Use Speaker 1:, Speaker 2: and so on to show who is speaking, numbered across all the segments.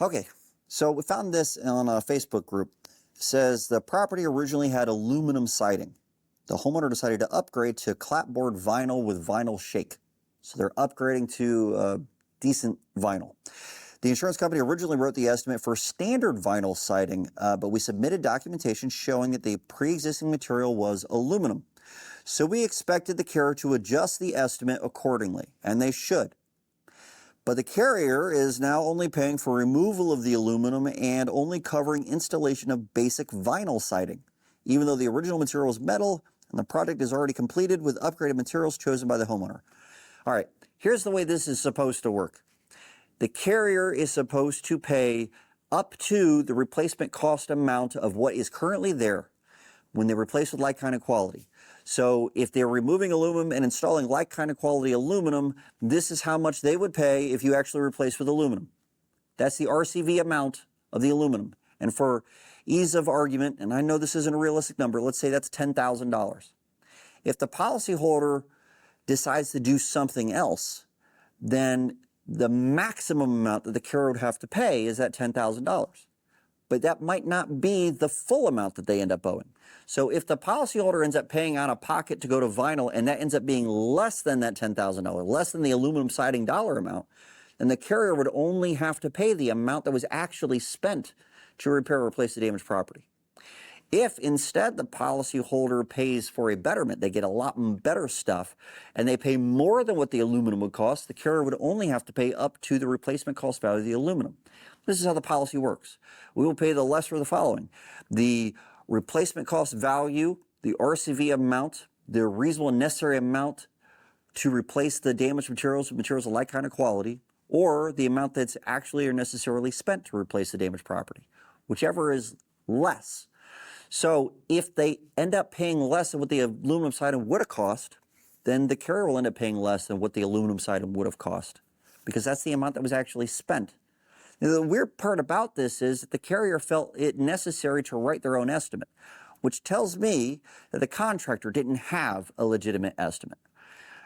Speaker 1: Okay, so we found this on a Facebook group. It says the property originally had aluminum siding. The homeowner decided to upgrade to clapboard vinyl with vinyl shake. So they're upgrading to decent vinyl. The insurance company originally wrote the estimate for standard vinyl siding, but we submitted documentation showing that the pre-existing material was aluminum. So we expected the carrier to adjust the estimate accordingly, and they should. But the carrier is now only paying for removal of the aluminum and only covering installation of basic vinyl siding, even though the original material is metal and the project is already completed with upgraded materials chosen by the homeowner. All right, here's the way this is supposed to work. The carrier is supposed to pay up to the replacement cost amount of what is currently there when they replace with like kind of quality. So if they're removing aluminum and installing like kind of quality aluminum, this is how much they would pay if you actually replace with aluminum. That's the RCV amount of the aluminum. And for ease of argument, and I know this isn't a realistic number, let's say that's $10,000. If the policyholder decides to do something else, then the maximum amount that the carrier would have to pay is that $10,000. But that might not be the full amount that they end up owing. So if the policyholder ends up paying out of pocket to go to vinyl and that ends up being less than that $10,000, less than the aluminum siding dollar amount, then the carrier would only have to pay the amount that was actually spent to repair or replace the damaged property. If instead the policyholder pays for a betterment, they get a lot better stuff, and they pay more than what the aluminum would cost, the carrier would only have to pay up to the replacement cost value of the aluminum. This is how the policy works. We will pay the lesser of the following: the replacement cost value, the RCV amount, the reasonable and necessary amount to replace the damaged materials with materials of like kind of quality, or the amount that's actually or necessarily spent to replace the damaged property, whichever is less. So if they end up paying less than what the aluminum siding would have cost, then the carrier will end up paying less than what the aluminum siding would have cost, because that's the amount that was actually spent. Now, the weird part about this is that the carrier felt it necessary to write their own estimate, which tells me that the contractor didn't have a legitimate estimate.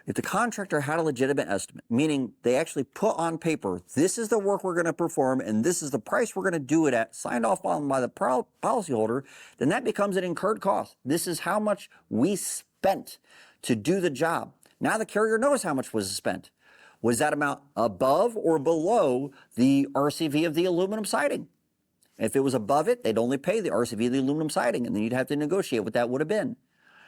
Speaker 1: If the contractor had a legitimate estimate, meaning they actually put on paper, this is the work we're going to perform and this is the price we're going to do it at, signed off on by the policyholder, then that becomes an incurred cost. This is how much we spent to do the job. Now the carrier knows how much was spent. Was that amount above or below the RCV of the aluminum siding? If it was above it, they'd only pay the RCV of the aluminum siding, and then you'd have to negotiate what that would have been.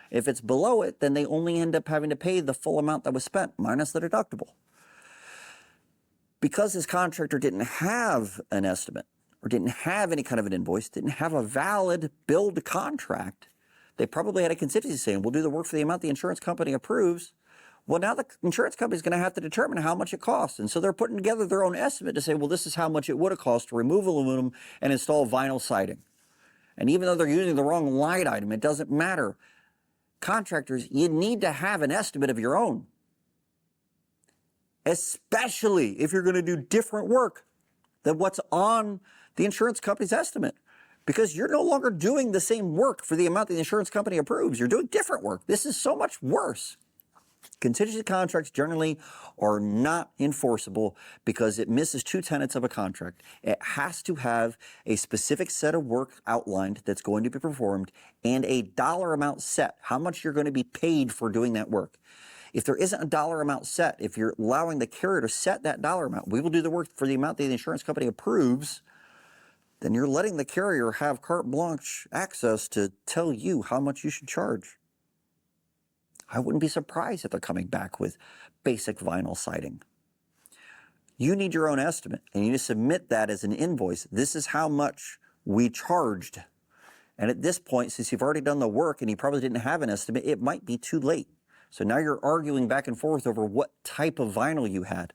Speaker 1: If it's below it, then they only end up having to pay the full amount that was spent, minus the deductible. Because this contractor didn't have an estimate, or didn't have any kind of an invoice, didn't have a valid billed contract, they probably had a contingency saying, we'll do the work for the amount the insurance company approves. Well, now the insurance company is going to have to determine how much it costs. And so they're putting together their own estimate to say, well, this is how much it would have cost to remove aluminum and install vinyl siding. And even though they're using the wrong line item, it doesn't matter. Contractors, you need to have an estimate of your own, especially if you're going to do different work than what's on the insurance company's estimate, because you're no longer doing the same work for the amount the insurance company approves. You're doing different work. This is so much worse. Contingency contracts generally are not enforceable because it misses two tenets of a contract. It has to have a specific set of work outlined that's going to be performed and a dollar amount set, how much you're going to be paid for doing that work. If there isn't a dollar amount set, if you're allowing the carrier to set that dollar amount, we will do the work for the amount that the insurance company approves, then you're letting the carrier have carte blanche access to tell you how much you should charge. I wouldn't be surprised if they're coming back with basic vinyl siding. You need your own estimate, and you need to submit that as an invoice. This is how much we charged. And at this point, since you've already done the work and you probably didn't have an estimate, it might be too late. So now you're arguing back and forth over what type of vinyl you had.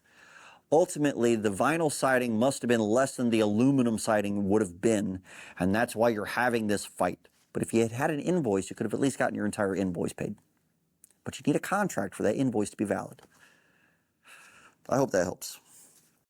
Speaker 1: Ultimately, the vinyl siding must have been less than the aluminum siding would have been, and that's why you're having this fight. But if you had had an invoice, you could have at least gotten your entire invoice paid. But you need a contract for that invoice to be valid. I hope that helps.